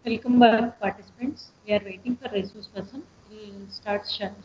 Welcome back, participants. We are waiting for resource person. We'll start soon.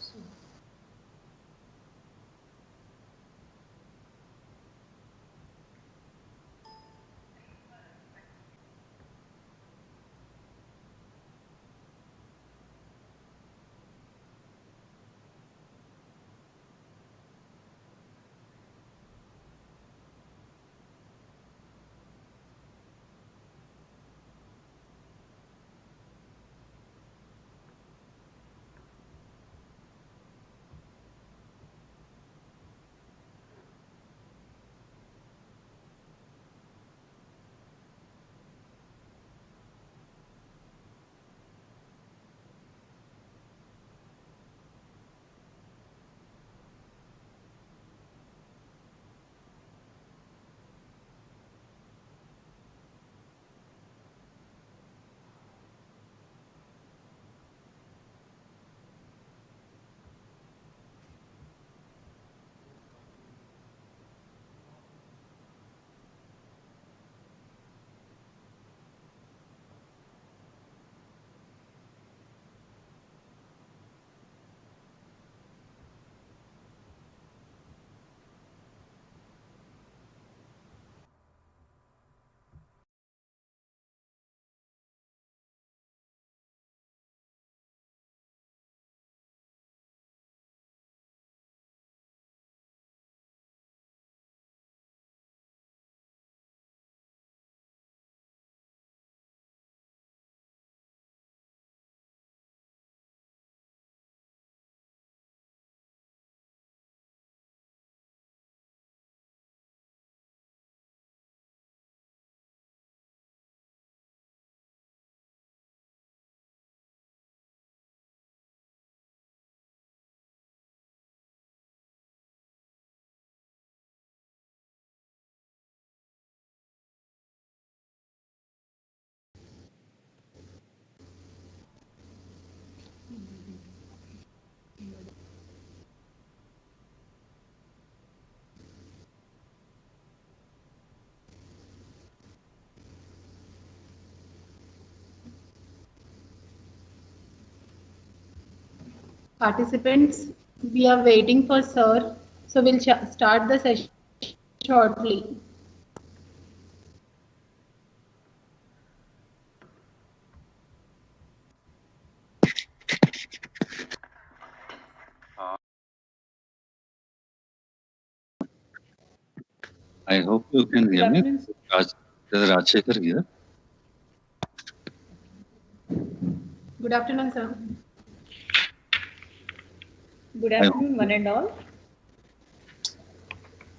Participants, we are waiting for Sir, so we'll start the session shortly. I hope you can hear me. Rajshekar here. Good afternoon, sir. Good afternoon, one and all.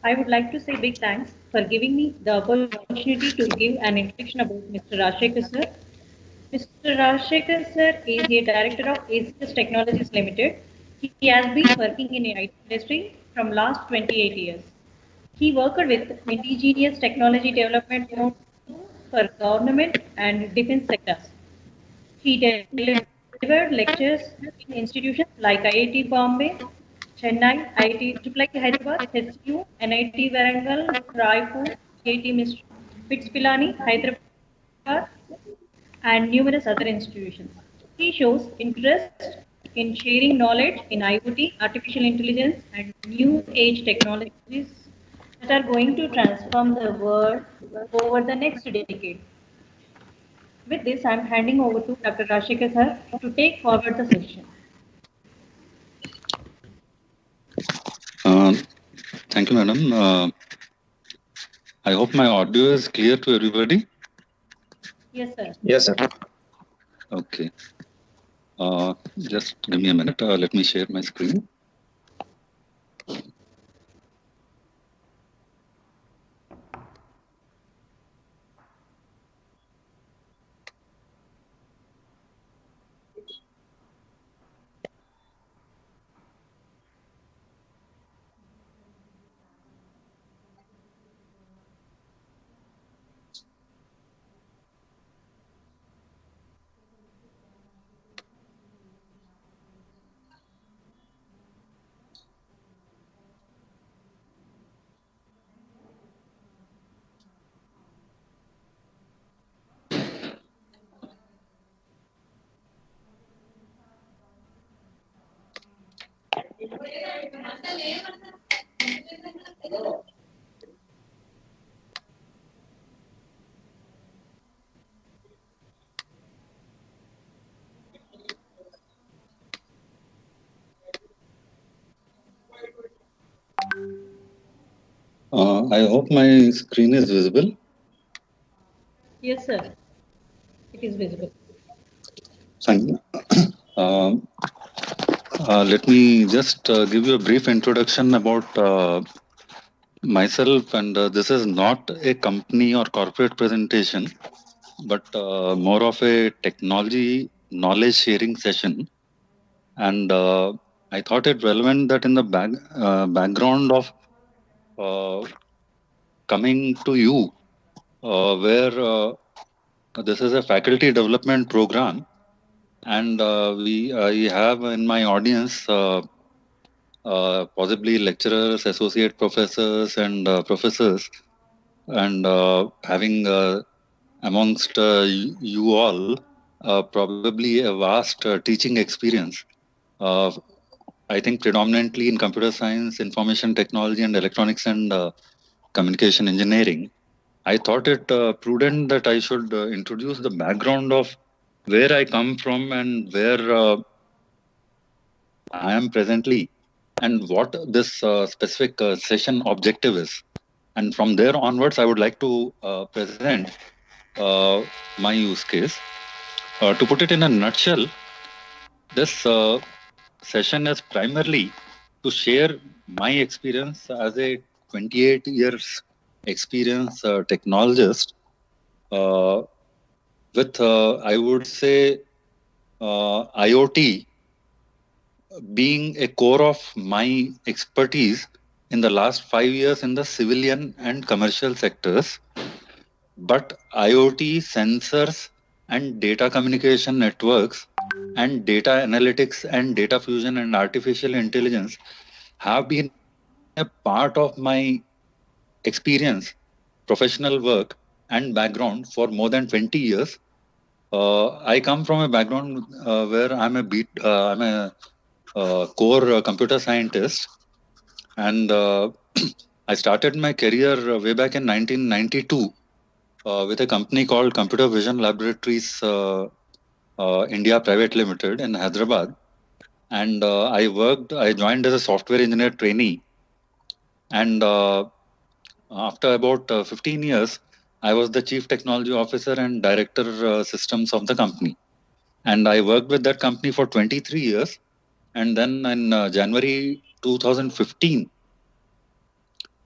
I would like to say big thanks for giving me the opportunity to give an introduction about Mr. Rajshekar sir. Mr. Rajshekar sir is the director of ACS Technologies Limited. He has been working in the IT industry from last 28 years. He worked with indigenous technology development for government and defense sectors. He delivered lectures in institutions like IIT Bombay, Chennai, IIT IIIT Hyderabad, HU, NIT Varangal, Raipur, IIT Bits Pilani, Hyderabad, and numerous other institutions. He shows interest in sharing knowledge in IoT, artificial intelligence, and new age technologies that are going to transform the world over the next decade. With this, I am handing over to Dr. Rashika sir to take forward the session. Uh, Thank you, madam. I hope my audio is clear to everybody. Yes, sir. Yes, sir. Okay. Just give me a minute. Let me share my screen. I hope my screen is visible. Yes, sir. It is visible. Thank you. Um, Let me just give you a brief introduction about myself, and this is not a company or corporate presentation, but more of a technology knowledge sharing session. And I thought it relevant that in the background of uh, coming to you, where this is a faculty development program, and we I have in my audience possibly lecturers, associate professors, and professors, and having amongst you all probably a vast teaching experience. Uh, I think predominantly in computer science, information technology, and electronics and communication engineering. I thought it prudent that I should introduce the background of where I come from and where I am presently, and what this specific session objective is. And from there onwards, I would like to present my use case. To put it in a nutshell, this session is primarily to share my experience as a 28 years experience technologist uh, with, I would say, IoT being a core of my expertise in the last 5 years in the civilian and commercial sectors. But IoT sensors and data communication networks and data analytics and data fusion and artificial intelligence have been a part of my experience, professional work, and background for more than 20 years. I come from a background where I'm a core computer scientist, and I started my career way back in 1992 with a company called Computer Vision Laboratories India Private Limited in Hyderabad. And I joined as a software engineer trainee. And after about 15 years, I was the chief technology officer and director systems of the company. And I worked with that company for 23 years. And then in January 2015,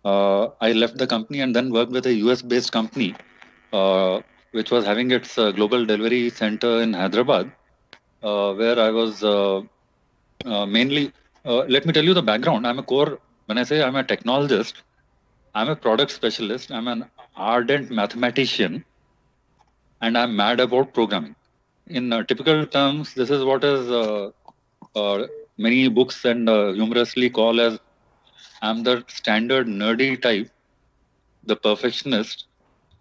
I left the company and then worked with a US based company, which was having its global delivery center in Hyderabad, where I was mainly. Let me tell you the background. When I say I'm a technologist, I'm a product specialist, I'm an ardent mathematician, and I'm mad about programming. In typical terms, this is what is many books and humorously call as I'm the standard nerdy type, the perfectionist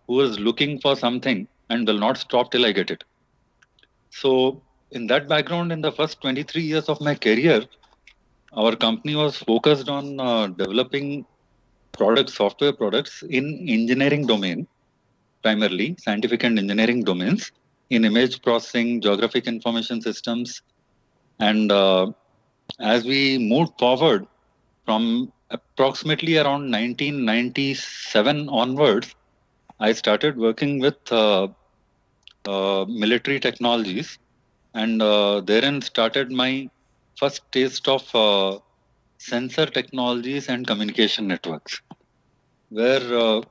who is looking for something and will not stop till I get it. So, in that background, in the first 23 years of my career, our company was focused on developing software products in engineering domain, primarily scientific and engineering domains, in image processing, geographic information systems. And as we moved forward from approximately around 1997 onwards, I started working with military technologies, and therein started my first taste of sensor technologies and communication networks, where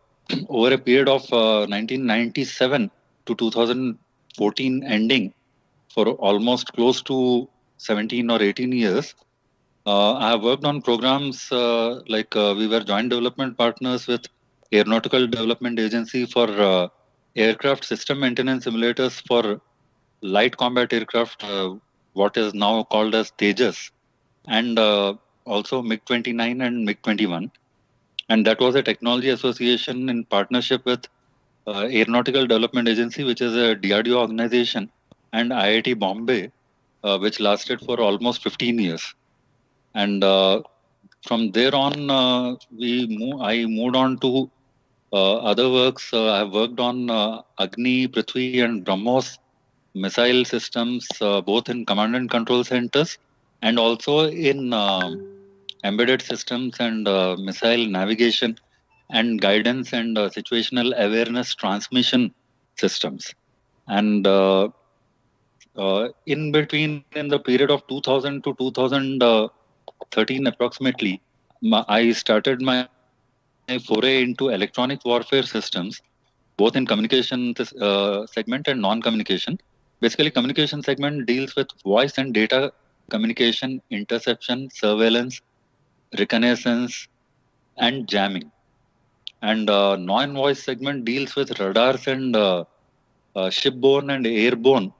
over a period of 1997 to 2014 ending, for almost close to 17 or 18 years, I have worked on programs like we were joint development partners with Aeronautical Development Agency for aircraft system maintenance simulators for light combat aircraft, what is now called as Tejas, and also MiG-29 and MiG-21. And that was a technology association in partnership with Aeronautical Development Agency, which is a DRDO organization, and IIT Bombay, which lasted for almost 15 years. And From there on, I moved on to other works. I've worked on Agni, Prithvi, and BrahMos missile systems, both in command and control centers and also in embedded systems and missile navigation and guidance and situational awareness transmission systems. And in between, in the period of 2000 to 2013 approximately, I started my foray into electronic warfare systems, both in communication segment and non-communication. Basically, communication segment deals with voice and data communication, interception, surveillance, reconnaissance, and jamming. And non-voice segment deals with radars and shipborne and airborne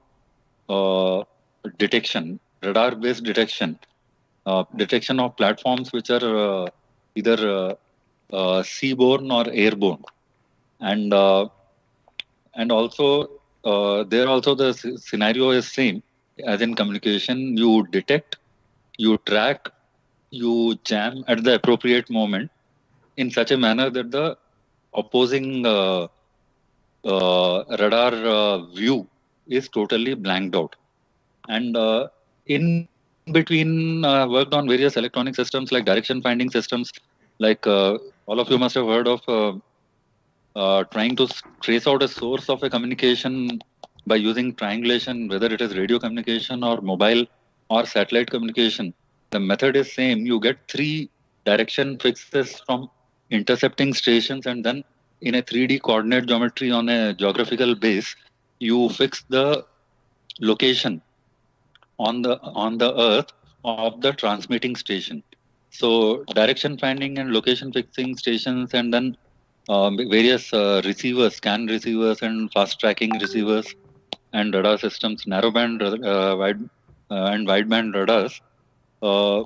detection, radar-based detection, detection of platforms which are either seaborne or airborne, and also there also the scenario is same as in communication. You detect, you track, you jam at the appropriate moment in such a manner that the opposing radar view is totally blanked out. And in between, worked on various electronic systems like direction finding systems, like all of you must have heard of trying to trace out a source of a communication by using triangulation, whether it is radio communication or mobile or satellite communication. The method is same. You get 3 direction fixes from intercepting stations, and then in a 3D coordinate geometry on a geographical base, you fix the location on the earth of the transmitting station. So direction finding and location fixing stations, and then various receivers, scan receivers and fast tracking receivers and radar systems, narrowband and wideband radars. I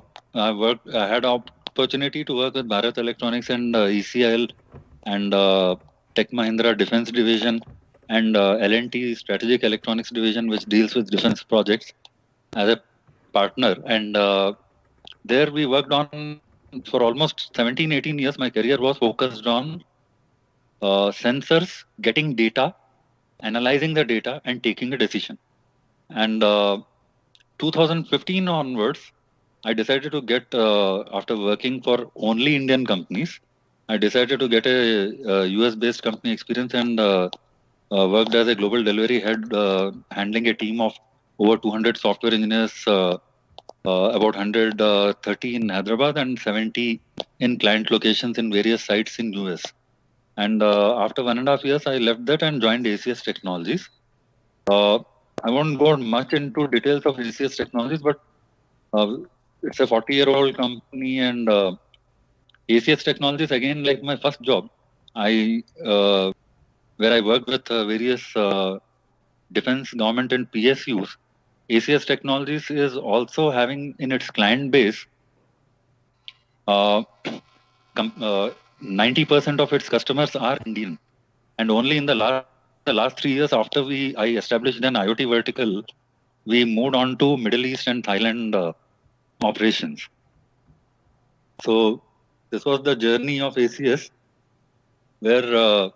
had opportunity to work with Bharat Electronics and ECIL and Tech Mahindra Defense Division and L&T Strategic Electronics Division, which deals with defense projects, as a partner. And there we worked on for almost 17-18 years. My career was focused on sensors, getting data, analyzing the data, and taking a decision. And 2015 onwards, I decided to get, after working for only Indian companies, I decided to get a US-based company experience and worked as a global delivery head, handling a team of over 200 software engineers, about 130 in Hyderabad and 70 in client locations in various sites in US. And after 1.5 years, I left that and joined ACS Technologies. I won't go much into details of ACS Technologies, but it's a 40-year-old company, and ACS Technologies, again, like my first job, where I worked with various defense, government, and PSUs. ACS Technologies is also having in its client base 90% of its customers are Indian, and only in the last 3 years after I established an IoT vertical, we moved on to Middle East and Thailand operations. So this was the journey of ACS, where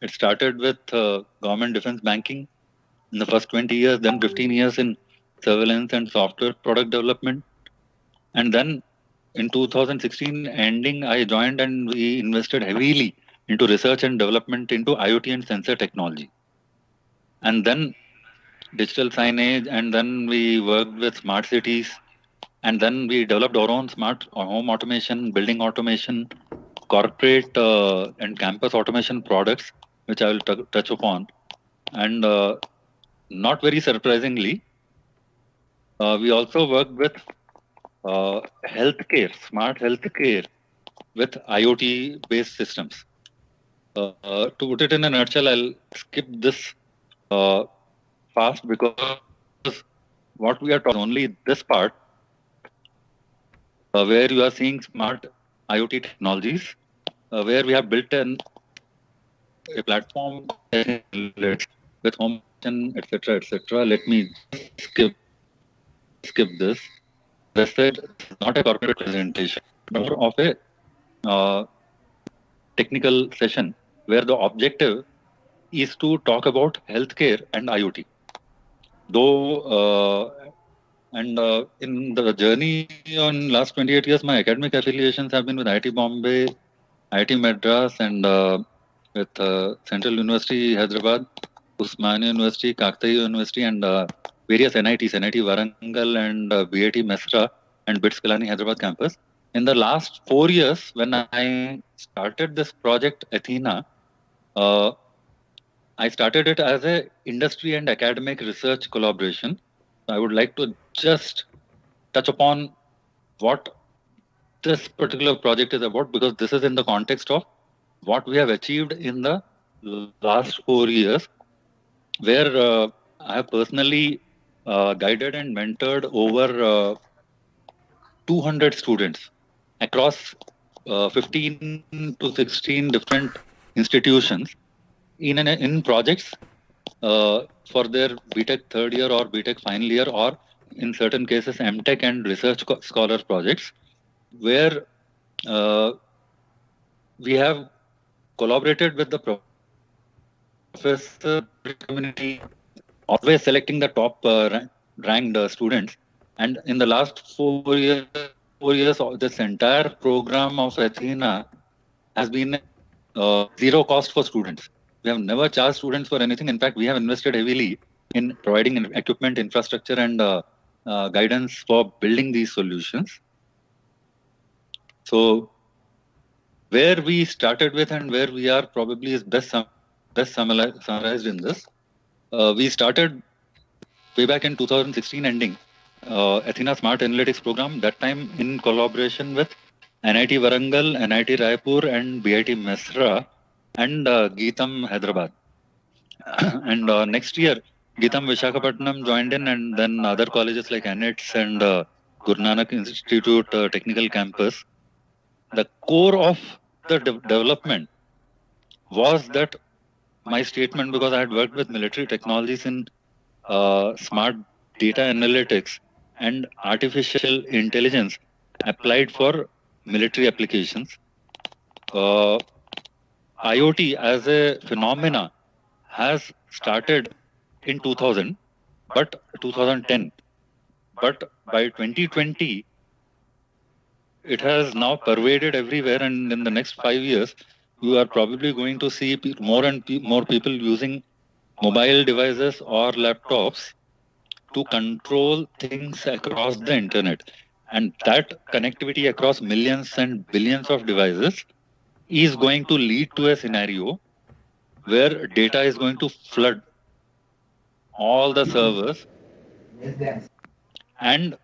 it started with government defense banking in the first 20 years, then 15 years in surveillance and software product development. And then in 2016 ending, I joined and we invested heavily into research and development into IoT and sensor technology. And then digital signage, and then we worked with smart cities, and then we developed our own smart home automation, building automation, corporate and campus automation products, which I will touch upon. And not very surprisingly, we also worked with healthcare, smart healthcare with IoT-based systems. To put it in a nutshell, I'll skip this fast because what we are talking only this part, where you are seeing smart IoT technologies, where we have built a platform with home, etc., etc. Let me skip this. As I said, it's not a corporate presentation. of a technical session where the objective is to talk about healthcare and IoT. Though, in the journey on last 28 years, my academic affiliations have been with IIT Bombay, IIT Madras, and with Central University Hyderabad, Usmania University, Kakatiya University, and various NITs, NIT Warangal and BIT Mesra and BITS Pilani Hyderabad campus. In the last 4 years, when I started this project, Athena, I started it as a industry and academic research collaboration. I would like to just touch upon what this particular project is about, because this is in the context of what we have achieved in the last 4 years, where I have personally guided and mentored over 200 students across 15 to 16 different institutions in projects for their BTech third year or BTech final year, or in certain cases MTech and research scholar projects, where we have collaborated with the professor community, always selecting the top ranked students. And in the last 4 years, this entire program of Athena has been zero cost for students. We have never charged students for anything. In fact, we have invested heavily in providing equipment, infrastructure, and guidance for building these solutions. So, where we started with and where we are probably is best summarized in this. We started way back in 2016 ending Athena Smart Analytics program, that time in collaboration with NIT Warangal, NIT Raipur, and BIT Mesra, and Geetam Hyderabad. And next year, Geetam Vishakhapatnam joined in, and then other colleges like NITS and Guru Nanak Institute Technical Campus. The core of the development was that my statement, because I had worked with military technologies in smart data analytics and artificial intelligence applied for military applications. IoT as a phenomena has started in 2000, but 2010. But by 2020, it has now pervaded everywhere, and in the next 5 years, you are probably going to see more and more people using mobile devices or laptops to control things across the internet. And that connectivity across millions and billions of devices is going to lead to a scenario where data is going to flood all the servers, and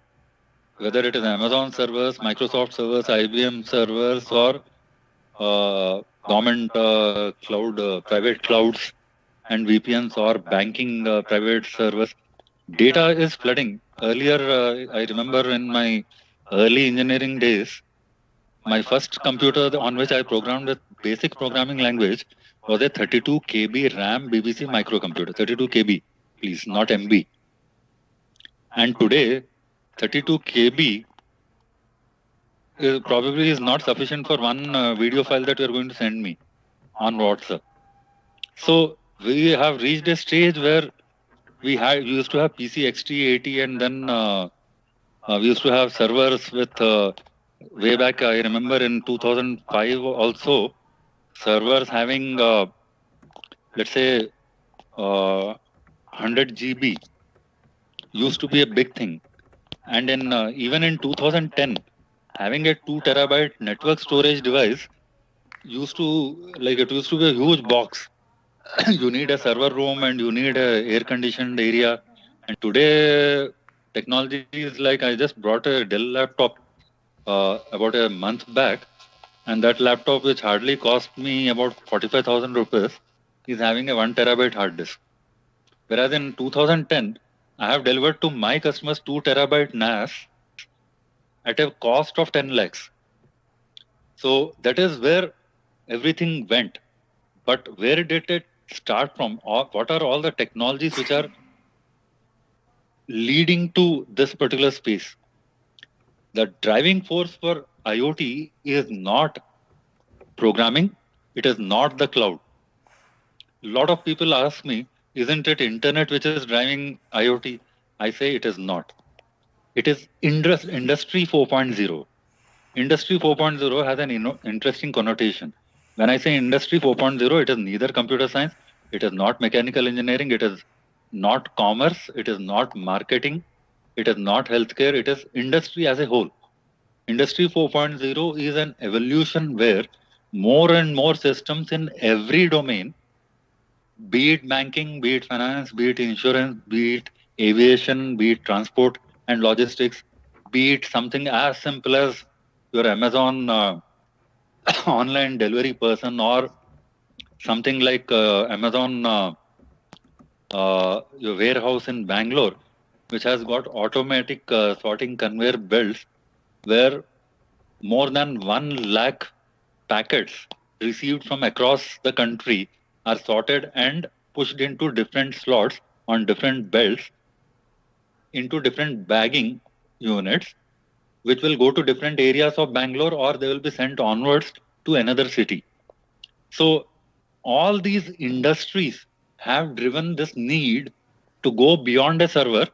whether it is Amazon servers, Microsoft servers, IBM servers, or government cloud, private clouds and VPNs, or banking private servers, data is flooding. Earlier, I remember in my early engineering days, my first computer on which I programmed with basic programming language was a 32 KB RAM BBC microcomputer. 32 KB, please, not MB. And today, 32 KB probably is not sufficient for one video file that you are going to send me on WhatsApp. So we have reached a stage where we used to have PC XT80, and then we used to have servers with way back, I remember in 2005 also, servers having let's say 100 GB used to be a big thing. And in even in 2010, having a 2 terabyte network storage device used to be a huge box. You need a server room and you need a air conditioned area. And today technology is like, I just brought a Dell laptop about a month back, and that laptop, which hardly cost me about 45,000 rupees, is having a 1 terabyte hard disk. Whereas in 2010, I have delivered to my customers 2 terabyte NAS at a cost of 10 lakhs. So that is where everything went. But where did it start from? What are all the technologies which are leading to this particular space? The driving force for IoT is not programming. It is not the cloud. A lot of people ask me, isn't it internet which is driving IoT? I say it is not. It is industry 4.0. Industry 4.0 has an interesting connotation. When I say industry 4.0, it is neither computer science, it is not mechanical engineering, it is not commerce, it is not marketing, it is not healthcare, it is industry as a whole. Industry 4.0 is an evolution where more and more systems in every domain, be it banking, be it finance, be it insurance, be it aviation, be it transport and logistics, be it something as simple as your Amazon online delivery person, or something like Amazon your warehouse in Bangalore, which has got automatic sorting conveyor belts where more than 1 lakh packets received from across the country are sorted and pushed into different slots on different belts into different bagging units, which will go to different areas of Bangalore, or they will be sent onwards to another city. So all these industries have driven this need to go beyond a server,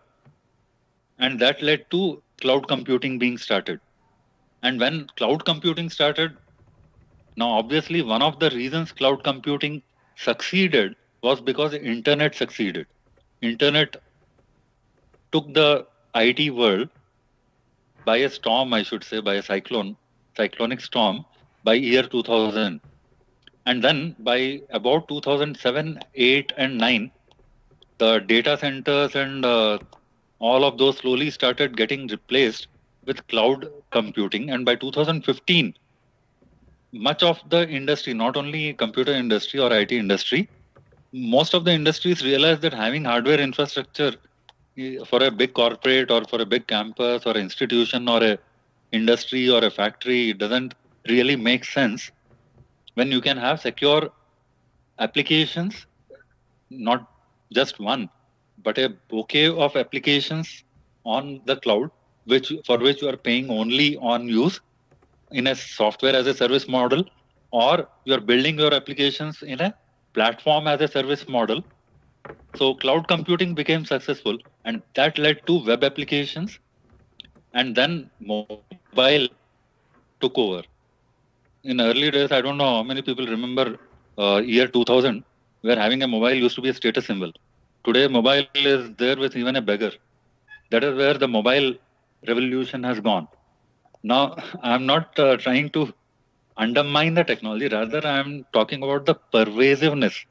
and that led to cloud computing being started. And when cloud computing started, now obviously one of the reasons cloud computing succeeded was because the internet succeeded. Internet took the IT world by a storm, I should say, by a cyclonic storm by year 2000. And then by about 2007, 8 and 9, the data centers and all of those slowly started getting replaced with cloud computing. And by 2015, much of the industry, not only computer industry or IT industry, most of the industries realized that having hardware infrastructure for a big corporate or for a big campus or institution or a industry or a factory doesn't really make sense when you can have secure applications, not just one, but a bouquet of applications on the cloud, for which you are paying only on use in a software as a service model, or you are building your applications in a platform as a service model. So cloud computing became successful, and that led to web applications, and then mobile took over. In early days, I don't know how many people remember year 2000, where having a mobile used to be a status symbol. Today, mobile is there with even a beggar. That is where the mobile revolution has gone. Now, I'm not trying to undermine the technology. Rather, I'm talking about the pervasiveness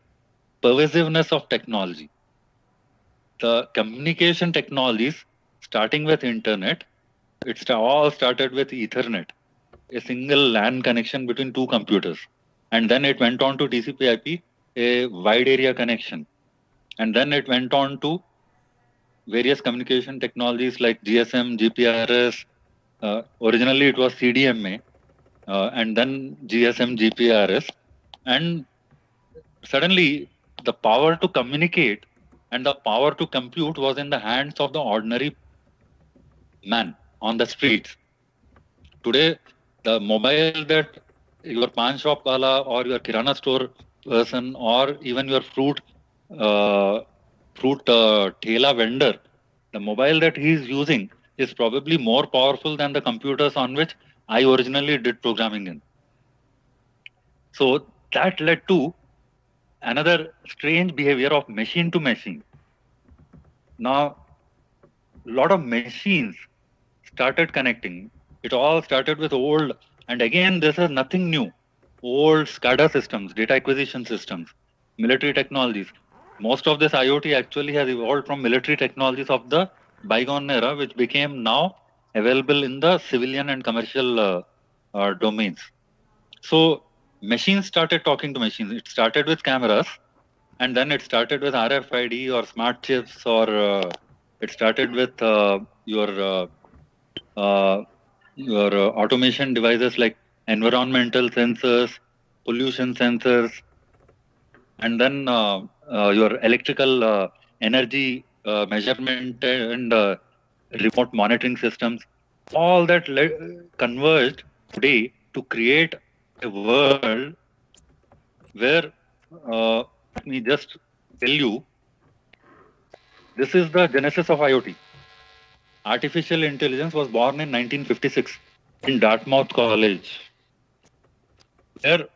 of technology. The communication technologies, starting with internet, all started with Ethernet, a single LAN connection between two computers. And then it went on to TCP/IP, a wide area connection. And then it went on to various communication technologies like GSM, GPRS. Originally, it was CDMA, and then GSM, GPRS. And suddenly, the power to communicate and the power to compute was in the hands of the ordinary man on the streets. Today, the mobile that your pan shop wala or your kirana store person or even your fruit thela vendor, the mobile that he is using is probably more powerful than the computers on which I originally did programming in. So that led to another strange behavior of machine to machine. Now, a lot of machines started connecting. It all started with old, and again, this is nothing new. Old SCADA systems, data acquisition systems, military technologies. Most of this IoT actually has evolved from military technologies of the bygone era, which became now available in the civilian and commercial domains. So machines started talking to machines. It started with cameras, and then it started with RFID or smart chips, or it started with your automation devices like environmental sensors, pollution sensors, and then your electrical energy measurement and remote monitoring systems. All that converged today to create a world where, let me just tell you, this is the genesis of IoT. Artificial intelligence was born in 1956 in Dartmouth College, where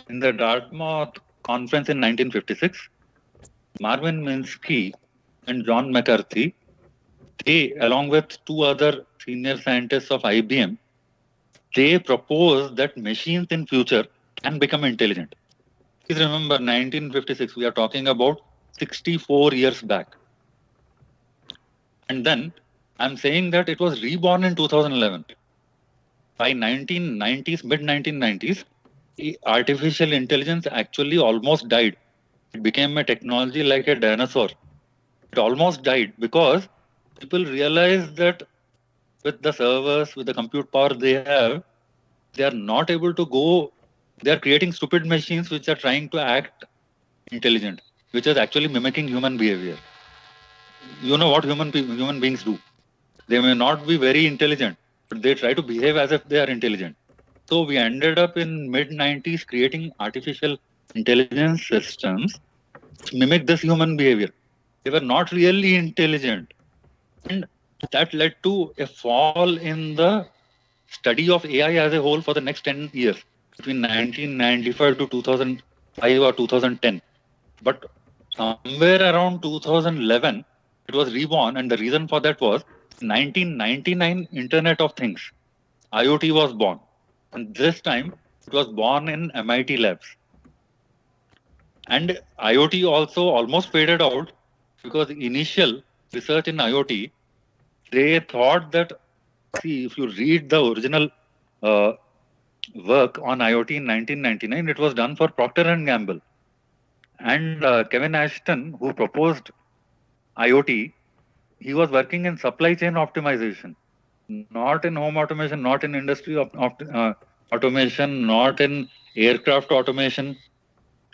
in the Dartmouth conference in 1956, Marvin Minsky and John McCarthy, they, along with two other senior scientists of IBM, they proposed that machines in future can become intelligent. Please remember, 1956, we are talking about 64 years back. And then I'm saying that it was reborn in 2011. By 1990s, mid 1990s, artificial intelligence actually almost died. It became a technology like a dinosaur. It almost died because people realized that with the servers, with the compute power they have, they are not able to go. They are creating stupid machines which are trying to act intelligent, which is actually mimicking human behavior. You know what human beings do? They may not be very intelligent, but they try to behave as if they are intelligent. So we ended up in mid 90s creating artificial intelligence systems which mimic this human behavior. They were not really intelligent, and that led to a fall in the study of AI as a whole for the next 10 years, between 1995 to 2005 or 2010. But somewhere around 2011, it was reborn, and the reason for that was 1999 Internet of Things. IoT was born, and this time it was born in MIT labs. And IoT also almost faded out because initial research in IoT, they thought that, see, if you read the original uh, work on IoT in 1999, it was done for Procter and Gamble. And Kevin Ashton, who proposed IoT, he was working in supply chain optimization, not in home automation, not in industry automation, not in aircraft automation,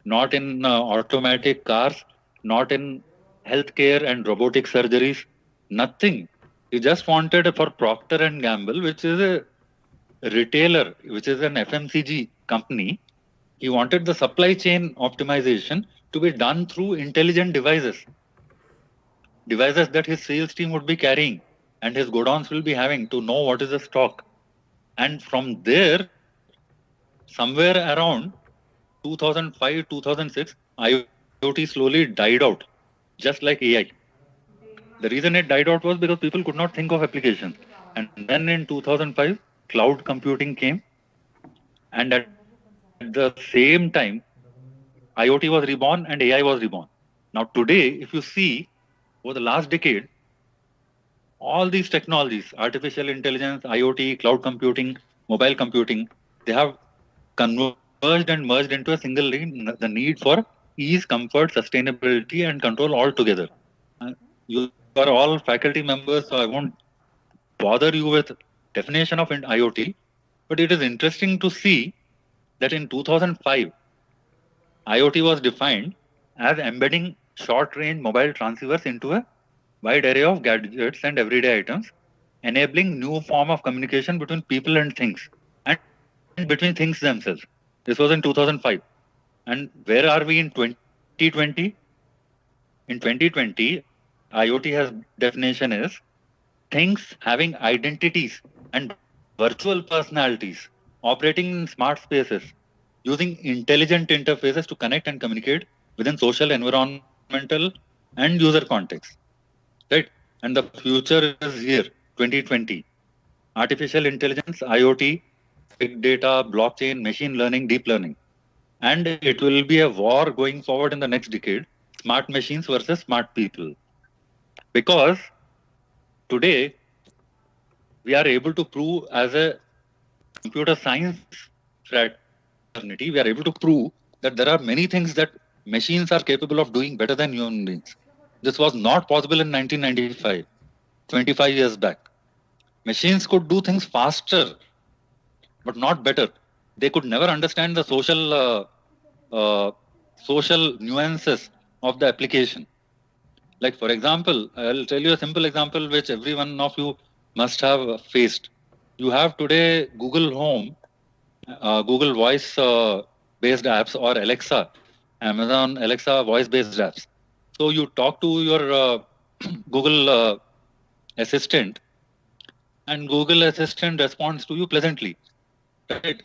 not in automatic cars, not in healthcare and robotic surgeries, nothing. He just wanted for Procter and Gamble, which is a retailer, which is an FMCG company. He wanted the supply chain optimization to be done through intelligent devices that his sales team would be carrying and his godowns will be having to know what is the stock. And from there, somewhere around 2005, 2006, IoT slowly died out, just like AI. The reason it died out was because people could not think of applications. And then in 2005, cloud computing came. And at the same time, IoT was reborn and AI was reborn. Now, today, if you see over the last decade, all these technologies, artificial intelligence, IoT, cloud computing, mobile computing, they have converged and merged into a single need, the need for ease, comfort, sustainability, and control all together. You are all faculty members, so I won't bother you with definition of IoT, but it is interesting to see that in 2005, IoT was defined as embedding short-range mobile transceivers into a wide array of gadgets and everyday items, enabling new form of communication between people and things, and between things themselves. This was in 2005. And where are we in 2020? In 2020, IoT has definition is things having identities and virtual personalities operating in smart spaces using intelligent interfaces to connect and communicate within social, environmental, and user contexts. Right? And the future is here, 2020. Artificial intelligence, IoT, big data, blockchain, machine learning, deep learning. And it will be a war going forward in the next decade, smart machines versus smart people. Because today, we are able to prove as a computer science fraternity, we are able to prove that there are many things that machines are capable of doing better than human beings. This was not possible in 1995, 25 years back. Machines could do things faster, but not better. They could never understand the social nuances of the application. Like, for example, I'll tell you a simple example which every one of you must have faced. You have today Google Home, Google Voice based apps, or Alexa, Amazon Alexa voice based apps. So you talk to your Google Assistant, and Google Assistant responds to you pleasantly. Right?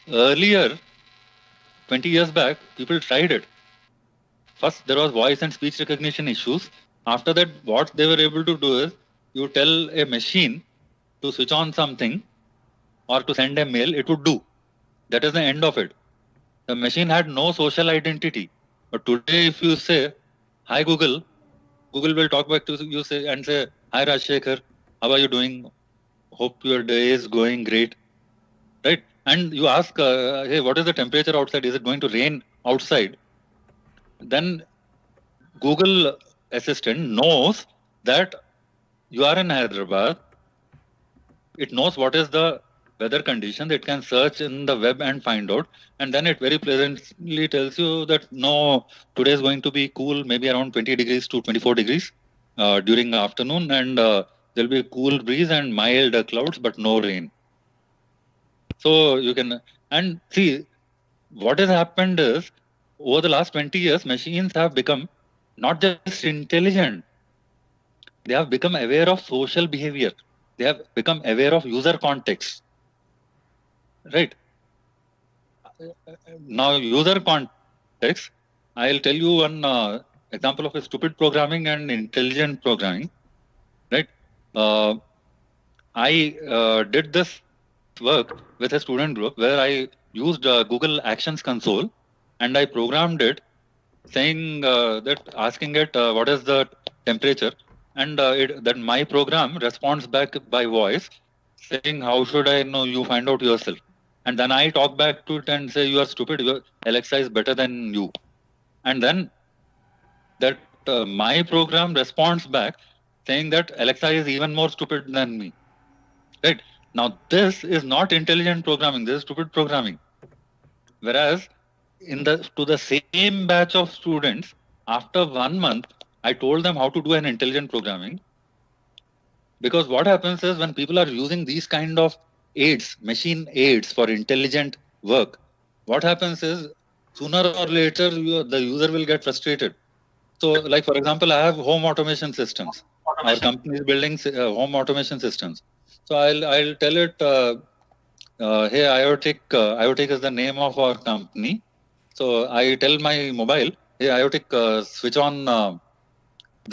Earlier, 20 years back, people tried it. First, there was voice and speech recognition issues. After that, what they were able to do is you tell a machine to switch on something or to send a mail, it would do. That is the end of it. The machine had no social identity. But today, if you say, "Hi Google," Google will talk back to you and say, "Hi Rajshekhar, how are you doing? Hope your day is going great." Right? And you ask, "Hey, what is the temperature outside? Is it going to rain outside?" Then Google Assistant knows that you are in Hyderabad. It knows what is the weather condition. It can search in the web and find out. And then it very pleasantly tells you that no, today is going to be cool, maybe around 20 degrees to 24 degrees during the afternoon. And there'll be a cool breeze and mild clouds, but no rain. So you can, and see, what has happened is over the last 20 years, machines have become not just intelligent, they have become aware of social behavior. They have become aware of user context. Right. Now, user context, I'll tell you one example of a stupid programming and intelligent programming. Right. I did this work with a student group where I used Google Actions Console, and I programmed it saying that, asking it what is the temperature, and that my program responds back by voice saying, "How should I know? You find out yourself." And then I talk back to it and say, "You are stupid. Alexa is better than you." And then that my program responds back saying that Alexa is even more stupid than me. Right? Now, this is not intelligent programming. This is stupid programming. Whereas to the same batch of students, after 1 month, I told them how to do an intelligent programming. Because what happens is when people are using these kind of aids, machine aids for intelligent work, what happens is sooner or later the user will get frustrated. So, like for example, I have home automation systems. Our company is building home automation systems. So I'll tell it, "Hey, IoTech is the name of our company." So I tell my mobile, "Hey, IoTech, switch on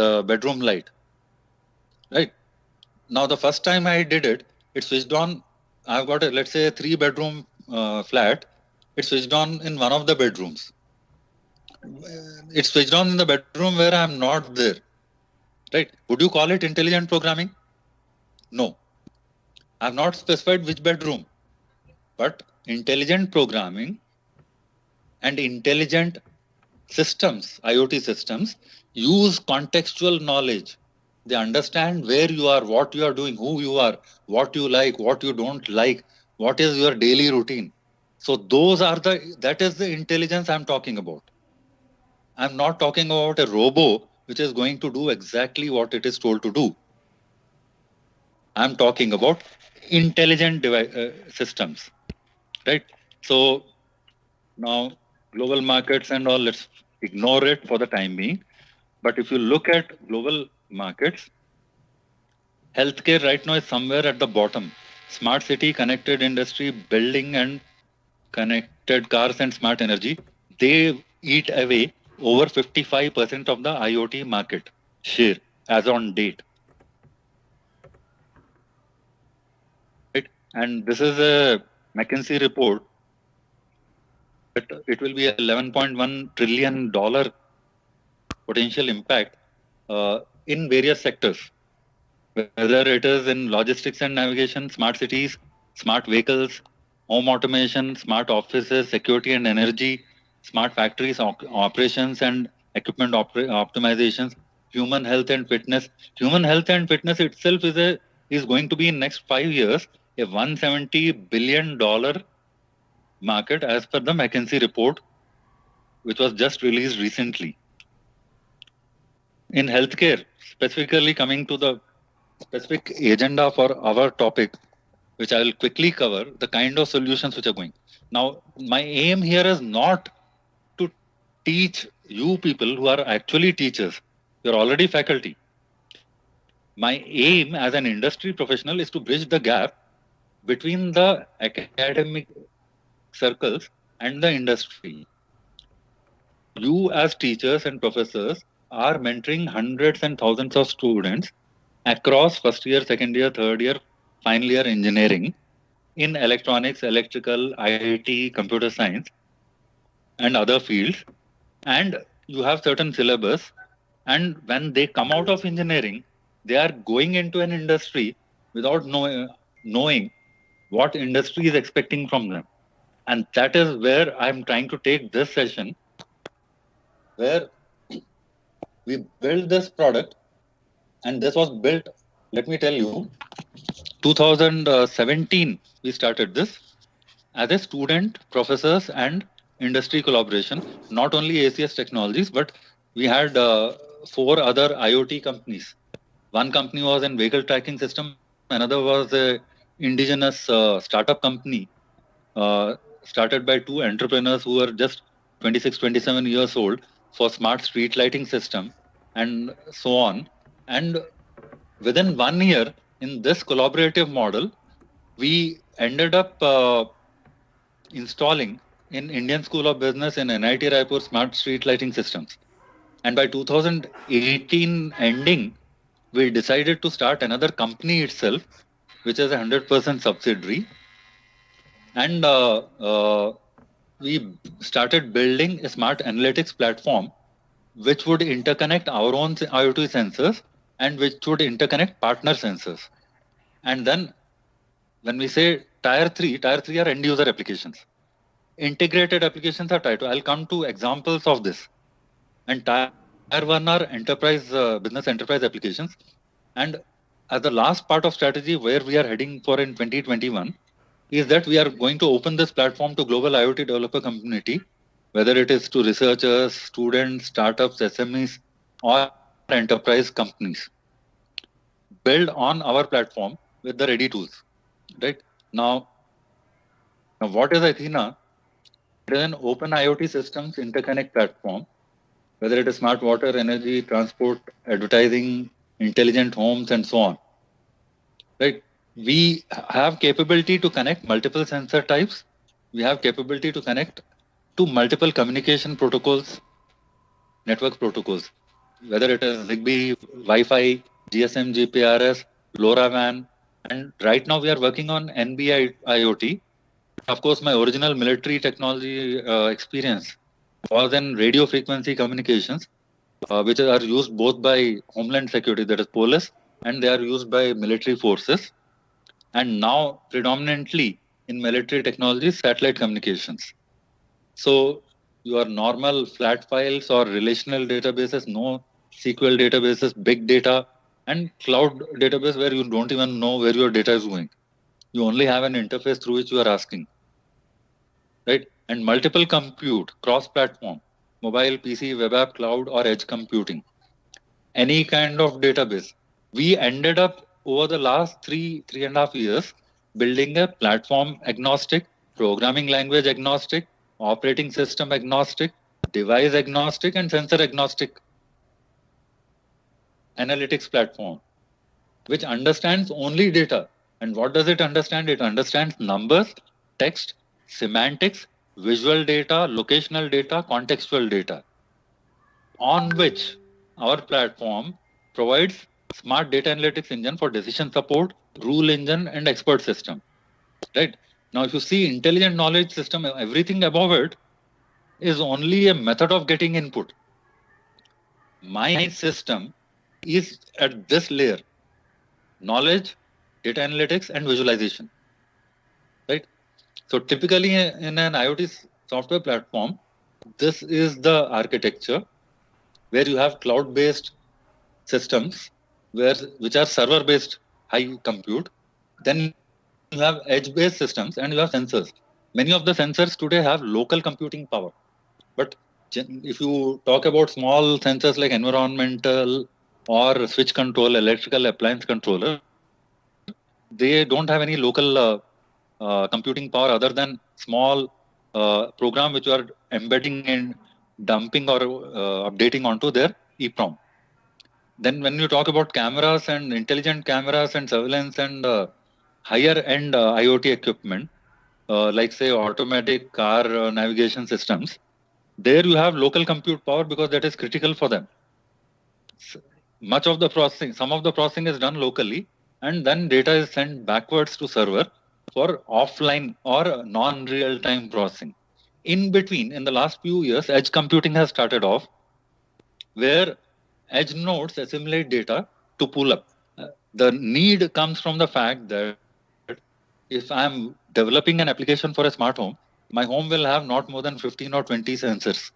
the bedroom light." Right. Now, the first time I did it, it switched on. I've got let's say a 3-bedroom flat. It switched on in one of the bedrooms. It switched on in the bedroom where I'm not there. Right. Would you call it intelligent programming? No. I've not specified which bedroom. But intelligent programming and intelligent systems, IoT systems, use contextual knowledge. They understand where you are, what you are doing, who you are, what you like, what you don't like, what is your daily routine. So that is the intelligence I'm talking about. I'm not talking about a robo which is going to do exactly what it is told to do. I'm talking about intelligent systems, right? So now global markets and all, let's ignore it for the time being. But if you look at global markets, healthcare right now is somewhere at the bottom. Smart city, connected industry, building and connected cars and smart energy, they eat away over 55% of the IoT market share as on date. Right? And this is a McKinsey report that it will be $11.1 trillion potential impact in various sectors, whether it is in logistics and navigation, smart cities, smart vehicles, home automation, smart offices, security and energy, smart factories, operations and equipment optimizations, human health and fitness. Human health and fitness itself is going to be in next 5 years a $170 billion market as per the McKinsey report, which was just released recently. In healthcare, specifically coming to the specific agenda for our topic, which I will quickly cover, the kind of solutions which are going. Now, my aim here is not to teach you people who are actually teachers. You're already faculty. My aim as an industry professional is to bridge the gap between the academic circles and the industry. You as teachers and professors are mentoring hundreds and thousands of students across first year, second year, third year, final year engineering in electronics, electrical, IT, computer science, and other fields. And you have certain syllabus. And when they come out of engineering, they are going into an industry without knowing what industry is expecting from them. And that is where I'm trying to take this session, where we build this product. And this was built, let me tell you, 2017, we started this as a student, professors, and industry collaboration. Not only ACS Technologies, but we had 4 other IoT companies. One company was in vehicle tracking system. Another was a indigenous startup company started by 2 entrepreneurs who were just 26, 27 years old for smart street lighting system and so on. And within 1 year in this collaborative model, we ended up installing in Indian School of Business in NIT Raipur smart street lighting systems. And by 2018 ending, we decided to start another company itself, which is a 100% subsidiary. And we started building a smart analytics platform, which would interconnect our own IoT sensors and which would interconnect partner sensors. And then when we say tier 3 are end user applications. Integrated applications are tier 2. I'll come to examples of this. And tier 1 are enterprise, business enterprise applications. And as the last part of strategy where we are heading for in 2021 is that we are going to open this platform to global IoT developer community, whether it is to researchers, students, startups, SMEs, or enterprise companies. Build on our platform with the ready tools. Right now, what is Athena? It is an open IoT systems interconnect platform, whether it is smart water, energy, transport, advertising, intelligent homes, and so on. Right? We have capability to connect multiple sensor types. We have capability to connect to multiple communication protocols, network protocols, whether it is Zigbee, Wi-Fi, GSM, GPRS, LoRaWAN, and right now we are working on NB IoT. Of course, my original military technology experience was in radio frequency communications, which are used both by Homeland Security, that is police, and they are used by military forces. And now predominantly in military technologies, satellite communications. So your normal flat files or relational databases, no SQL databases, big data, and cloud database where you don't even know where your data is going. You only have an interface through which you are asking. Right? And multiple compute, cross-platform, mobile, PC, web app, cloud, or edge computing. Any kind of database. We ended up over the last 3.5 years building a platform agnostic, programming language agnostic, operating system agnostic, device agnostic, and sensor agnostic analytics platform, which understands only data. And what does it understand? It understands numbers, text, semantics, visual data, locational data, contextual data, on which our platform provides smart data analytics engine for decision support, rule engine, and expert system. Right? Now, if you see intelligent knowledge system, everything above it is only a method of getting input. My system is at this layer: knowledge, data analytics, and visualization. Right? So typically in an IoT software platform, this is the architecture where you have cloud-based systems which are server-based high compute. Then you have edge-based systems and you have sensors. Many of the sensors today have local computing power. But if you talk about small sensors like environmental or switch control, electrical appliance controller, they don't have any local computing power other than small program which are embedding and dumping or updating onto their EEPROM. Then when you talk about cameras and intelligent cameras and surveillance and higher end IoT equipment, like say automatic car navigation systems, there you have local compute power because that is critical for them. Much of the processing, some of the processing is done locally, and then data is sent backwards to server for offline or non-real time processing. In between, in the last few years, edge computing has started off, where edge nodes assimilate data to pull up. The need comes from the fact that if I'm developing an application for a smart home, my home will have not more than 15 or 20 sensors.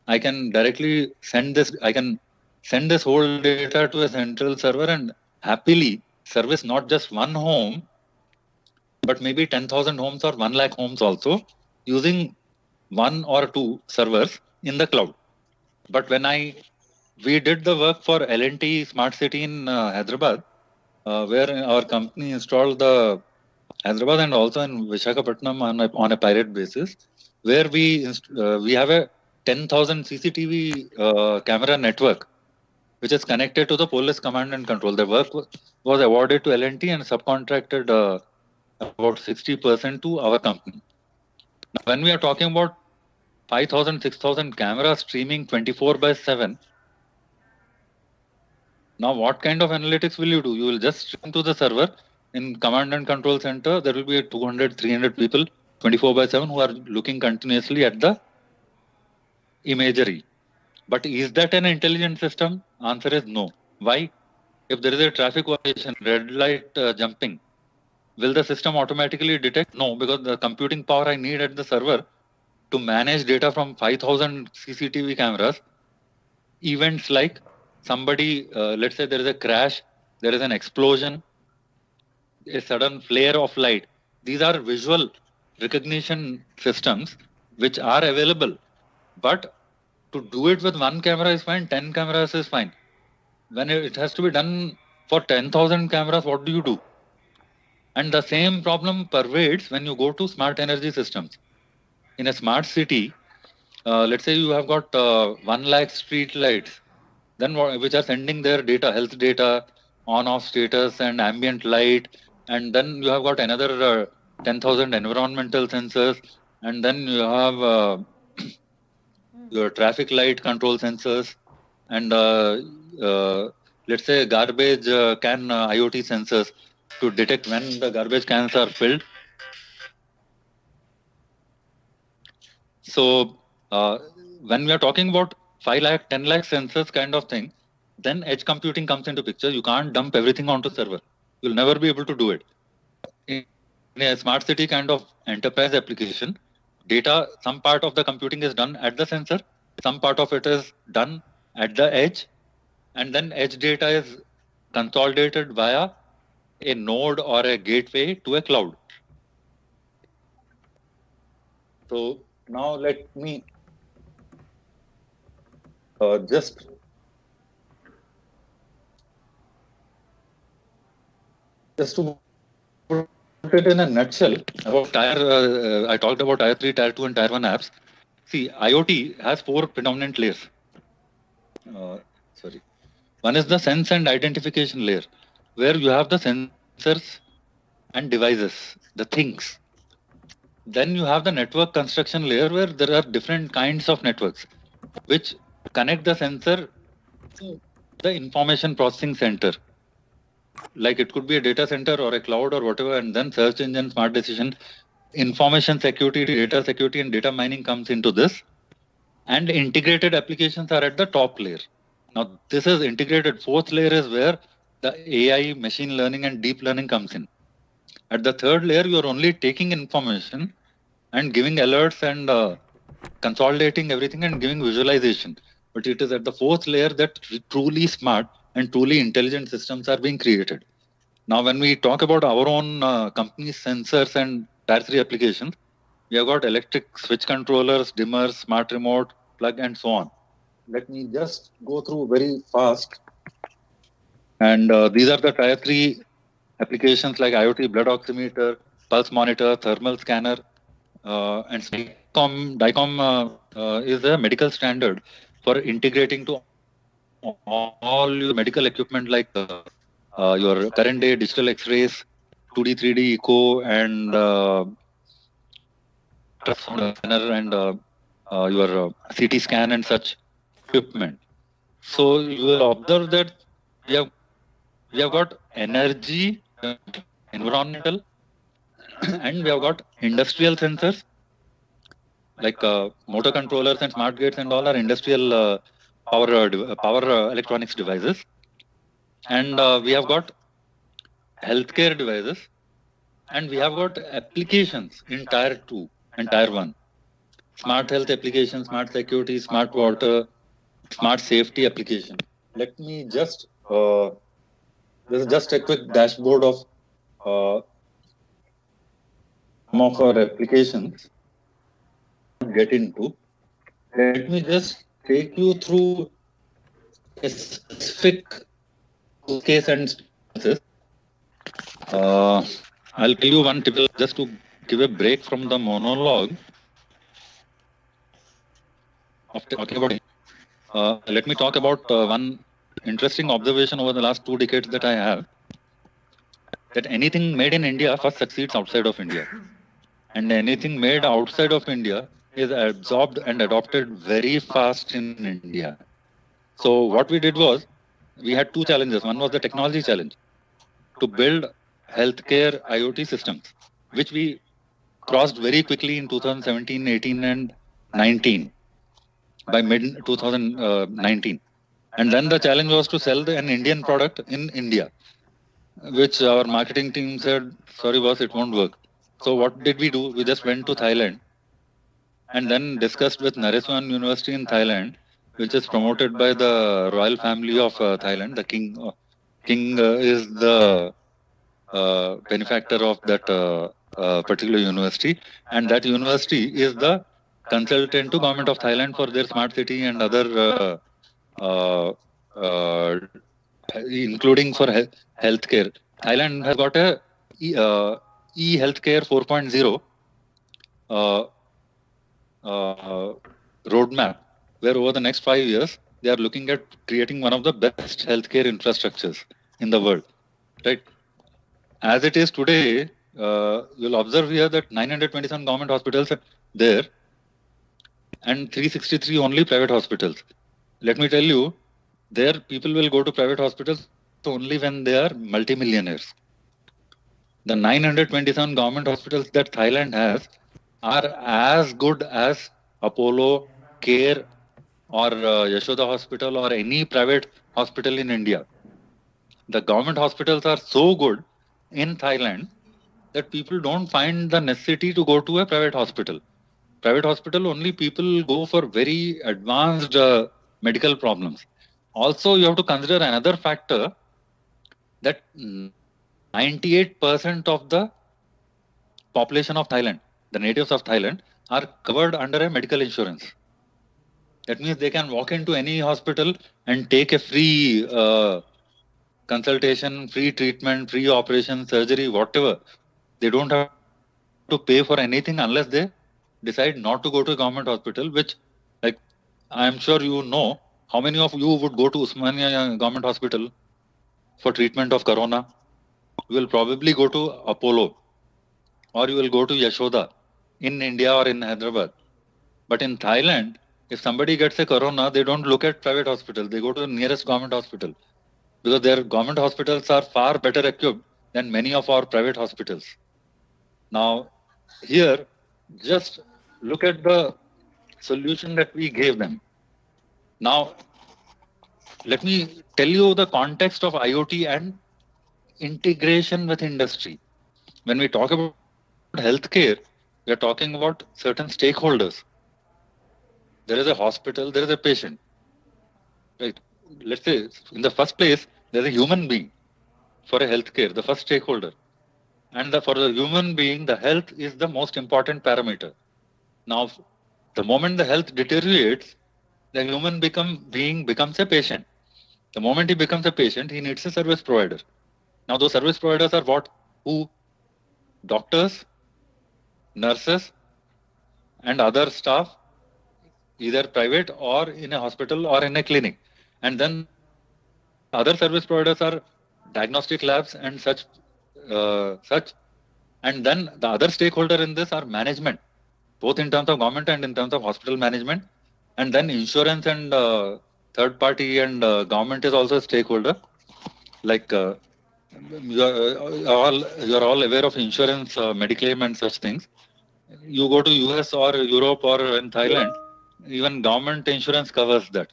I can directly send this, I can send this whole data to a central server and happily service not just one home, but maybe 10,000 homes or 1 lakh homes also using one or two servers in the cloud. But when we did the work for L&T Smart City in Hyderabad, where our company installed the Hyderabad and also in Visakhapatnam on a pilot basis, where we have a 10,000 CCTV camera network, which is connected to the police command and control. The work was awarded to L&T and subcontracted about 60% to our company. Now, when we are talking about 5,000, 6,000 cameras streaming 24/7, now what kind of analytics will you do? You will just stream to the server in command and control center. There will be 200, 300 people 24/7 who are looking continuously at the imagery. But is that an intelligent system? Answer is no. Why? If there is a traffic violation, red light jumping, will the system automatically detect? No, because the computing power I need at the server to manage data from 5,000 CCTV cameras, events like somebody, let's say there is a crash, there is an explosion, a sudden flare of light. These are visual recognition systems which are available. But to do it with one camera is fine, 10 cameras is fine. When it has to be done for 10,000 cameras, what do you do? And the same problem pervades when you go to smart energy systems. In a smart city, let's say you have got 1 lakh street lights, then which are sending their data, health data, on-off status and ambient light, and then you have got another 10,000 environmental sensors, and then you have your traffic light control sensors, and let's say garbage can IoT sensors to detect when the garbage cans are filled. So when we are talking about 5 lakh, 10 lakh sensors kind of thing, then edge computing comes into picture. You can't dump everything onto server. You'll never be able to do it. In a smart city kind of enterprise application, data, some part of the computing is done at the sensor, some part of it is done at the edge, and then edge data is consolidated via a node or a gateway to a cloud. So now let me just to put it in a nutshell about I talked about tier 3, tier 2 and tier 1 apps. See, IoT has 4 predominant layers. One is the sense and identification layer, where you have the sensors and devices, the things. Then you have the network construction layer, where there are different kinds of networks which connect the sensor to the information processing center. Like it could be a data center or a cloud or whatever, and then search engine, smart decision, information security, data security, and data mining comes into this. And integrated applications are at the top layer. Now, this is integrated. 4th layer is where the AI, machine learning, and deep learning comes in. At the 3rd layer, you are only taking information and giving alerts and consolidating everything and giving visualization. But it is at the 4th layer that truly smart and truly intelligent systems are being created. Now, when we talk about our own company sensors and tier 3 applications, we have got electric switch controllers, dimmers, smart remote, plug, and so on. Let me just go through very fast. And these are the tier 3 applications like IoT blood oximeter, pulse monitor, thermal scanner, and DICOM is a medical standard for integrating to all your medical equipment like your current day digital X-rays, 2D, 3D echo, and scanner and your CT scan and such equipment. So you will observe that we have we have got energy, environmental, and we have got industrial sensors like motor controllers and smart gates and all are industrial power electronics devices. And we have got healthcare devices, and we have got applications in tier 2 and tier 1. Smart health applications, smart security, smart water, smart safety application. Let me just, this is just a quick dashboard of some of our applications get into. Let me just take you through a specific case and experiences. I'll tell you one tip just to give a break from the monologue of talking about. Let me talk about one interesting observation over the last 2 decades that I have. That anything made in India first succeeds outside of India, and anything made outside of India is absorbed and adopted very fast in India. So what we did was, we had 2 challenges. One was the technology challenge to build healthcare IoT systems, which we crossed very quickly in 2017, 18, and 19. By mid 2019, and then the challenge was to sell an Indian product in India, which our marketing team said, sorry boss, it won't work. So what did we do? We just went to Thailand and then discussed with Naresuan University in Thailand, which is promoted by the royal family of Thailand. The king is the benefactor of that particular university, and that university is the consultant to government of Thailand for their smart city and other including for healthcare. Thailand has got a e-healthcare 4.0 roadmap, where over the next 5 years they are looking at creating one of the best healthcare infrastructures in the world. Right? As it is today, you'll observe here that 927 government hospitals are there and 363 only private hospitals. Let me tell you, there people will go to private hospitals only when they are multimillionaires. The 927 government hospitals that Thailand has are as good as Apollo, Care, or Yashoda Hospital, or any private hospital in India. The government hospitals are so good in Thailand that people don't find the necessity to go to a private hospital. Private hospital only people go for very advanced medical problems. Also, you have to consider another factor, that 98% of the population of Thailand, the natives of Thailand, are covered under a medical insurance. That means they can walk into any hospital and take a free consultation, free treatment, free operation, surgery, whatever. They don't have to pay for anything unless they decide not to go to a government hospital, which, like, I'm sure you know, how many of you would go to Usmania government hospital for treatment of corona? You will probably go to Apollo, or you will go to Yashoda in India or in Hyderabad. But in Thailand, if somebody gets a corona, they don't look at private hospital. They go to the nearest government hospital, because their government hospitals are far better equipped than many of our private hospitals. Now, here, just look at the solution that we gave them. Now, let me tell you the context of IoT and integration with industry. When we talk about healthcare, we are talking about certain stakeholders. There is a hospital, there is a patient. Right? Let's say, in the first place, there is a human being for a healthcare, the first stakeholder. And for the human being, the health is the most important parameter. Now, the moment the health deteriorates, the human being becomes a patient. The moment he becomes a patient, he needs a service provider. Now those service providers are what? Who? Doctors, nurses, and other staff, either private or in a hospital or in a clinic. And then the other service providers are diagnostic labs and such. And then the other stakeholder in this are management, both in terms of government and in terms of hospital management. And then insurance and third party and government is also a stakeholder. Like you're all aware of insurance, Mediclaim and such things. You go to US or Europe or in Thailand, even government insurance covers that.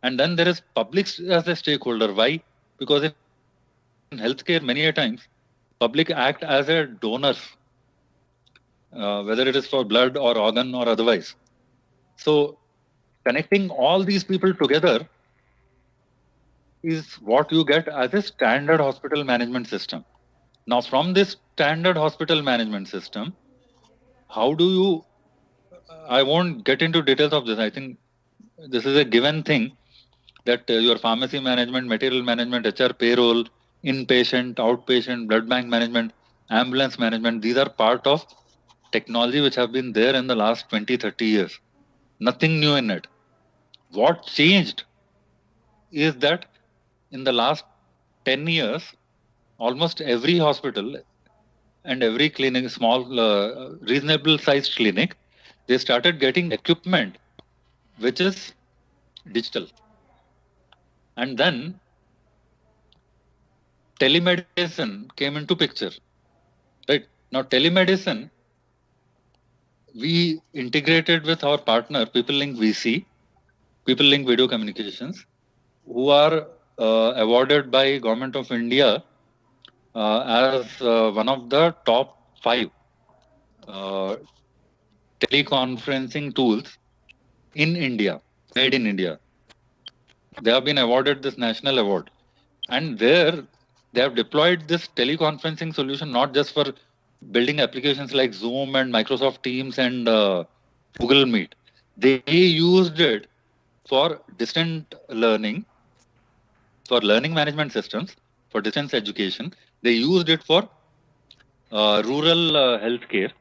And then there is public as a stakeholder. Why? Because in healthcare, many a times, public act as a donor, whether it is for blood or organ or otherwise. So connecting all these people together is what you get as a standard hospital management system. Now, from this standard hospital management system, how do you, I won't get into details of this. I think this is a given thing that your pharmacy management, material management, HR payroll, inpatient, outpatient, blood bank management, ambulance management, these are part of technology which have been there in the last 20, 30 years. Nothing new in it. What changed is that in the last 10 years, almost every hospital and every clinic, small, reasonable sized clinic, they started getting equipment which is digital. And then telemedicine came into picture. Right? Now, telemedicine, we integrated with our partner, PeopleLink VC, PeopleLink Video Communications, who are awarded by Government of India as one of the top 5 teleconferencing tools in India, made in India. They have been awarded this national award. And there, they have deployed this teleconferencing solution not just for building applications like Zoom and Microsoft Teams and Google Meet. They used it for distant learning, for learning management systems, for distance education. They used it for rural healthcare,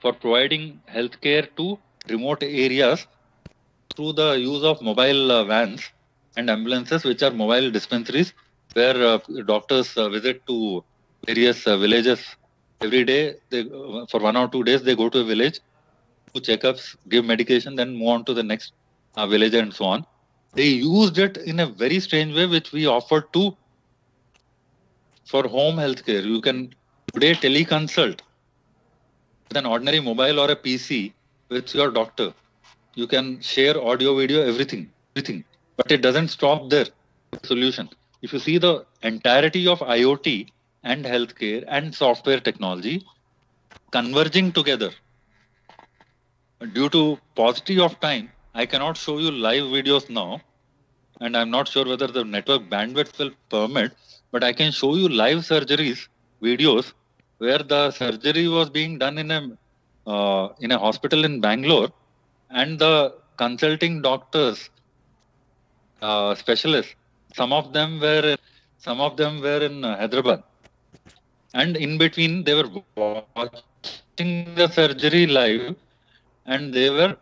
for providing healthcare to remote areas through the use of mobile vans and ambulances, which are mobile dispensaries, where doctors visit to various villages every day. They, for 1 or 2 days, they go to a village, do checkups, give medication, then move on to the next village and so on. They used it in a very strange way, which we offered to for home healthcare. You can today teleconsult with an ordinary mobile or a PC with your doctor. You can share audio, video, everything. But it doesn't stop there. Solution. If you see the entirety of IoT and healthcare and software technology converging together, due to paucity of time, I cannot show you live videos now, and I'm not sure whether the network bandwidth will permit, but I can show you live surgeries videos where the surgery was being done in a hospital in Bangalore, and the consulting doctors, specialists, some of them were in Hyderabad, and in between they were watching the surgery live, and they were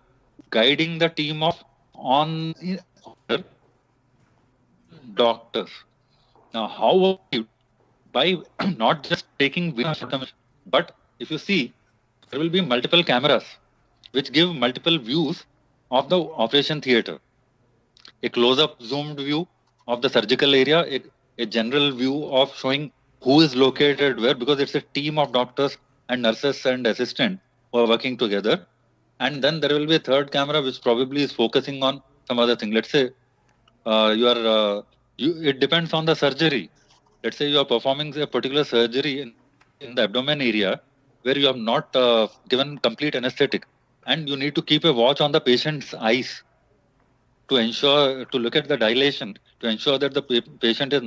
guiding the team of on doctors. Now, how by not just taking video, but if you see, there will be multiple cameras which give multiple views of the operation theater. A close-up zoomed view of the surgical area, a general view of showing who is located where, because it's a team of doctors and nurses and assistants who are working together. And then there will be a third camera which probably is focusing on some other thing. Let's say it depends on the surgery. Let's say you are performing a particular surgery in the abdomen area where you have not given complete anesthetic, and you need to keep a watch on the patient's eyes to look at the dilation, to ensure that the patient is not